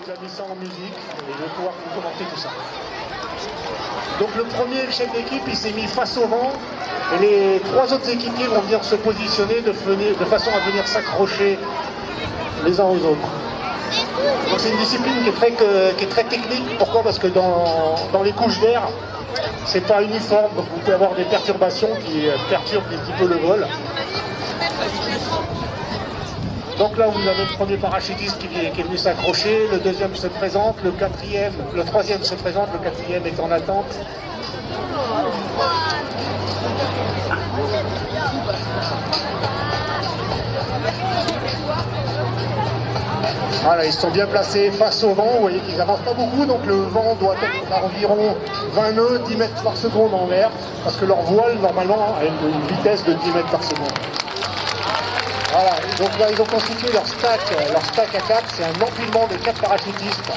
nous a mis ça en musique et je vais pouvoir vous commenter tout ça. Donc le premier, le chef d'équipe, il s'est mis face au vent et les trois autres équipiers vont venir se positionner de façon à venir s'accrocher les uns aux autres. Donc c'est une discipline qui est très technique. Pourquoi? Parce que dans les couches d'air, c'est pas uniforme, donc vous pouvez avoir des perturbations qui perturbent un petit peu le vol. Donc là, vous avez le premier parachutiste qui est venu s'accrocher, le deuxième se présente, le troisième se présente, le quatrième est en attente. Voilà, ils sont bien placés face au vent, vous voyez qu'ils n'avancent pas beaucoup, donc le vent doit être à environ 20 nœuds, 10 mètres par seconde en l'air, parce que leur voile, normalement, a une vitesse de 10 mètres par seconde. Voilà, donc là ils ont constitué leur stack à 4, c'est un empilement de 4 parachutistes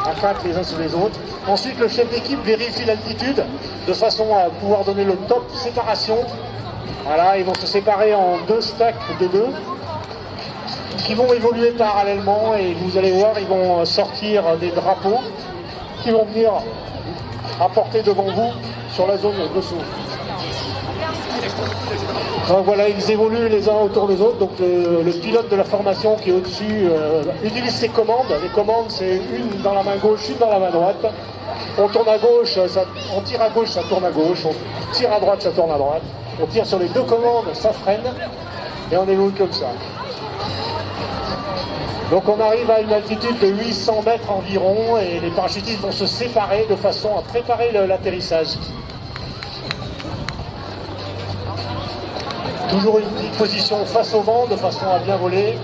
à 4 les uns sur les autres. Ensuite le chef d'équipe vérifie l'altitude de façon à pouvoir donner le top séparation. Voilà, ils vont se séparer en 2 stacks de 2 qui vont évoluer parallèlement et vous allez voir, ils vont sortir des drapeaux qui vont venir apporter devant vous sur la zone dessous. Donc voilà, ils évoluent les uns autour des autres. Donc le pilote de la formation qui est au-dessus utilise ses commandes. Les commandes, c'est une dans la main gauche, une dans la main droite. On tourne à gauche, on tire à gauche, ça tourne à gauche. On tire à droite, ça tourne à droite. On tire sur les 2 commandes, ça freine. Et on évolue comme ça. Donc on arrive à une altitude de 800 mètres environ et les parachutistes vont se séparer de façon à préparer l'atterrissage. Toujours une petite position face au vent de façon à bien voler.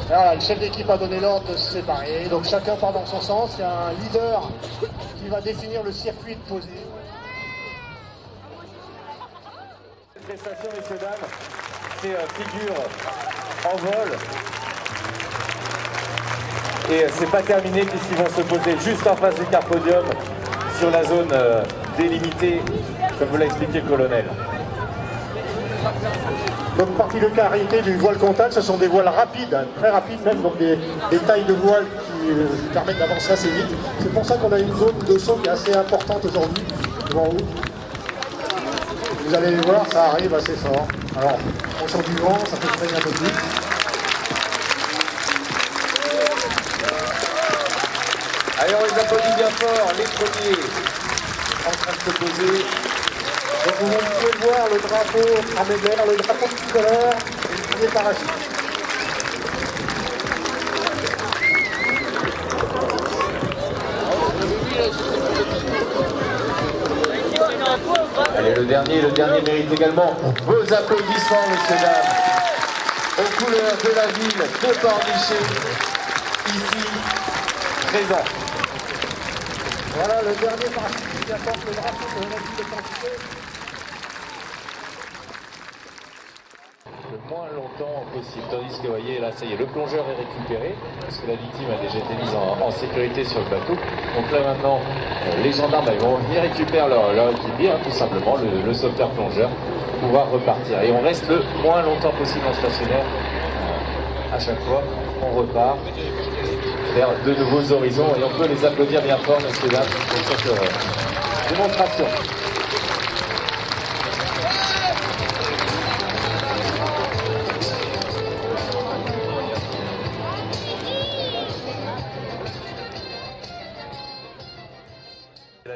Voilà, le chef d'équipe a donné l'ordre de se séparer, donc chacun part dans son sens. Il y a un leader qui va définir le circuit de posée. Cette prestation, messieurs, dames, c'est figure en vol. Et c'est pas terminé puisqu'ils vont se poser juste en face du carpodium sur la zone délimitée, comme vous l'a expliqué le colonel. Donc particularité du voile contact, ce sont des voiles rapides, hein, très rapides même, donc des tailles de voile qui permettent d'avancer assez vite. C'est pour ça qu'on a une zone de saut qui est assez importante aujourd'hui, devant vous. Vous allez voir, ça arrive assez fort. Alors, en fonction du vent, ça peut freiner un peu plus. Alors on les applaudit bien fort, les premiers en train de se poser. Donc vous pouvez voir le drapeau armée-d'air, le drapeau tricolore et les parachutes. Allez, le dernier mérite également vos applaudissements, messieurs, dames, aux couleurs de la ville de Pornichet, ici présent. Voilà le dernier parachutiste qui apporte le drapeau de la ville de Pornichet. Le moins longtemps possible, tandis que vous voyez là, ça y est, le plongeur est récupéré parce que la victime a déjà été mise en sécurité sur le bateau. Donc là maintenant, les gendarmes ils vont venir récupérer leur équipier, hein, tout simplement, le sauveteur plongeur, pour pouvoir repartir. Et on reste le moins longtemps possible en stationnaire. À chaque fois, on repart vers de nouveaux horizons et on peut les applaudir bien fort, messieurs, dames, pour cette démonstration.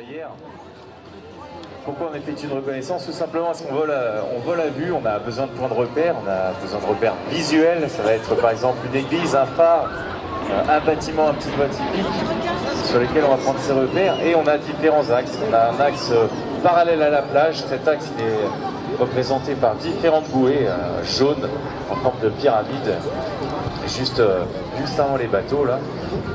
Hier, pourquoi on effectue une reconnaissance? Tout simplement parce qu'on vole à vue, on a besoin de points de repère, on a besoin de repères visuels. Ça va être par exemple une église, un phare, un bâtiment un petit peu atypique sur lequel on va prendre ses repères, et on a différents axes. On a un axe parallèle à la plage. Cet axe il est représenté par différentes bouées jaunes en forme de pyramide, juste avant les bateaux là.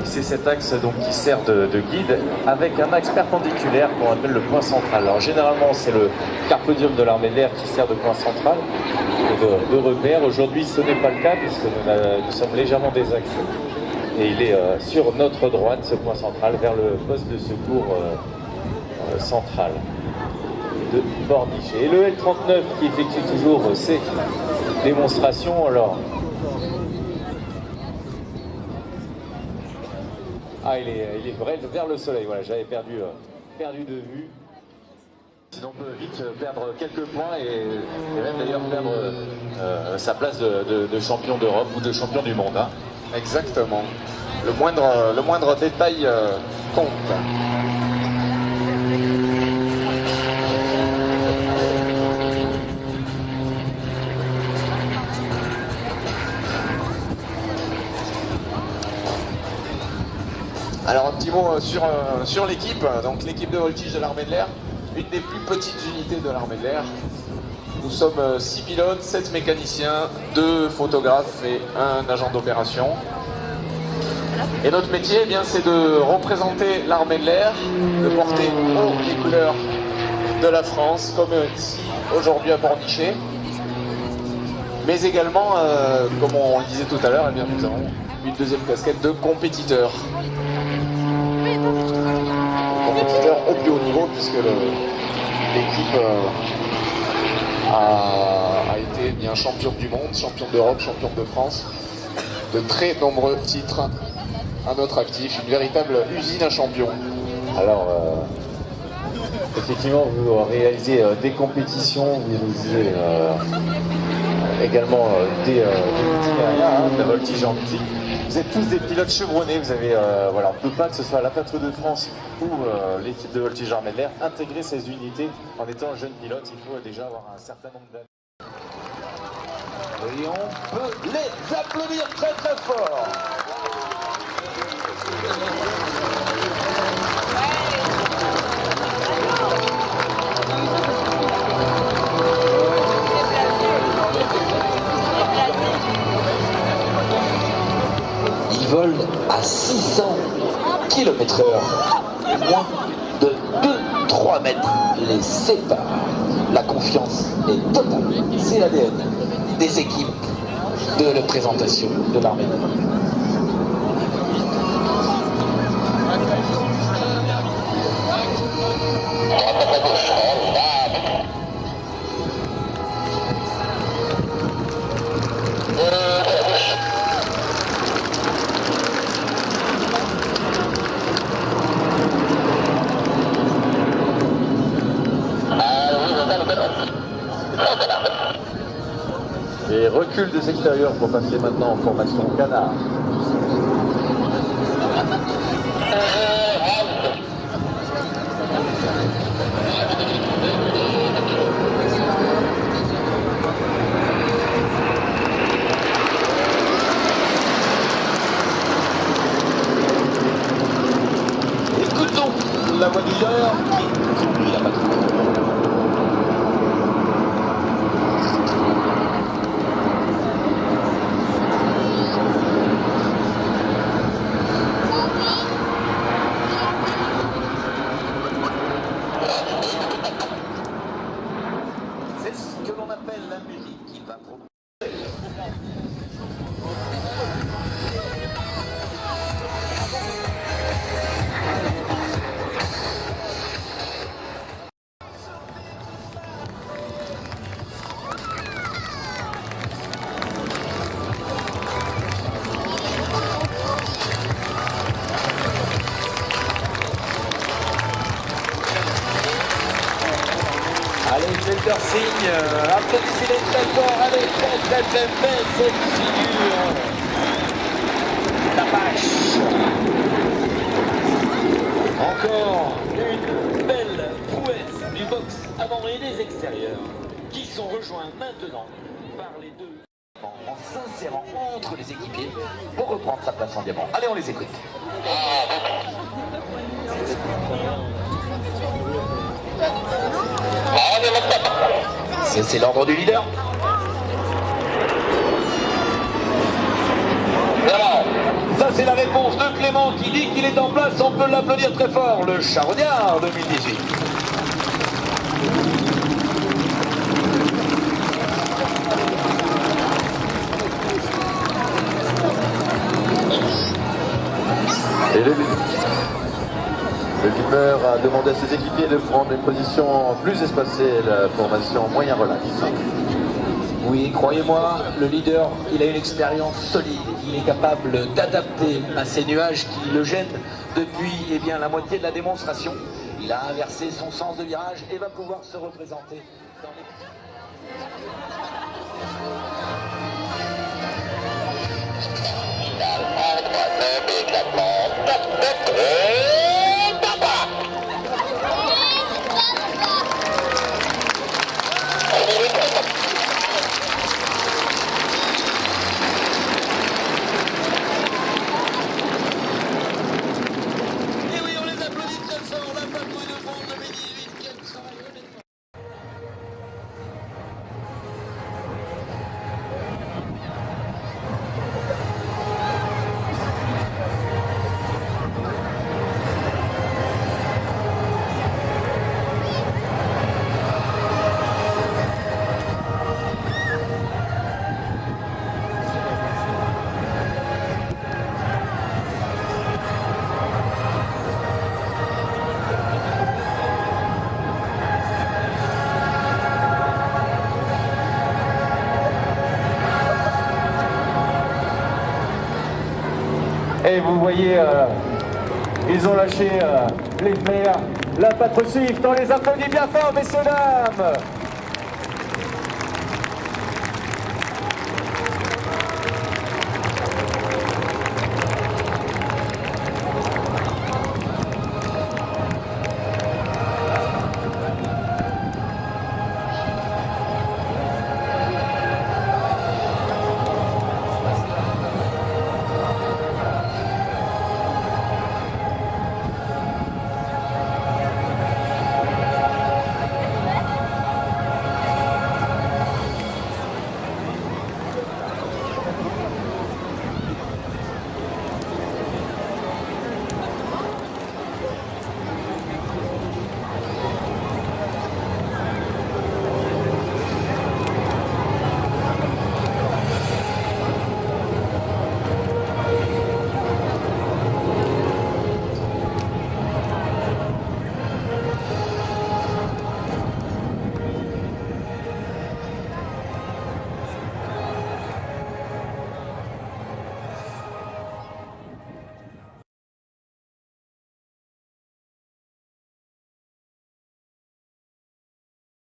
Et c'est cet axe donc qui sert de guide, avec un axe perpendiculaire qu'on appelle le point central. Alors généralement c'est le carpodium de l'armée de l'air qui sert de point central, de repère. Aujourd'hui ce n'est pas le cas puisque nous sommes légèrement désaxés. Et il est sur notre droite, ce point central, vers le poste de secours central de Pornichet. Et le L39 qui effectue toujours ses démonstration. Alors, ah, il est vrai vers le soleil. Voilà, j'avais perdu de vue. Sinon on peut vite perdre quelques points et même d'ailleurs perdre sa place de champion d'Europe ou de champion du monde. Hein. Exactement. Le moindre détail compte. Alors un petit mot sur l'équipe, donc l'équipe de voltige de l'armée de l'air, une des plus petites unités de l'armée de l'air. Nous sommes 6 pilotes, 7 mécaniciens, 2 photographes et 1 agent d'opération. Et notre métier, eh bien, c'est de représenter l'armée de l'air, de porter haut les couleurs de la France, comme ici aujourd'hui à Pornichet. Mais également, comme on le disait tout à l'heure, eh bien, nous avons une deuxième casquette de compétiteur. Compétiteur au plus haut niveau, puisque l'équipe a été bien champion du monde, champion d'Europe, champion de France, de très nombreux titres à notre actif, une véritable usine à champions. Alors, effectivement, vous réalisez des compétitions, vous réalisez également des itinéraires, de la voltige en musique. Vous êtes tous des pilotes chevronnés, vous avez, voilà, on ne peut pas, que ce soit la Patrouille de France ou l'équipe de voltige armée de l'air, intégrer ces unités en étant jeune pilote. Il faut déjà avoir un certain nombre d'années. Et on peut les applaudir très très fort. Ils volent à 600 km/h. Moins de 2-3 mètres les séparent. La confiance est totale. C'est l'ADN des équipes de la présentation de l'armée de l'air. Et recul des extérieurs pour passer maintenant en formation canard. Écoutons la voix du leader qui conduit la patrouille. La musique qui va trop. Allez, faites leur signe, applaudissez-les très fort, allez, très belle cette figure. La vache. Encore une belle prouesse du box avant et des extérieurs, qui sont rejoints maintenant par les deux. En s'insérant entre les équipiers pour reprendre sa place en diamant. Allez, on les écoute. C'est l'ordre du leader. Voilà. Ça c'est la réponse de Clément qui dit qu'il est en place, on peut l'applaudir très fort, le Charognard 2018. Et le leader a demandé à ses équipiers de prendre une position plus espacée, la formation moyen relax. Oui, croyez-moi, le leader, il a une expérience solide. Il est capable d'adapter à ces nuages qui le gênent depuis la moitié de la démonstration. Il a inversé son sens de virage et va pouvoir se représenter dans les... Et vous voyez, ils ont lâché les fers. La Patrus Swift, on les applaudit bien fort, messieurs, dames.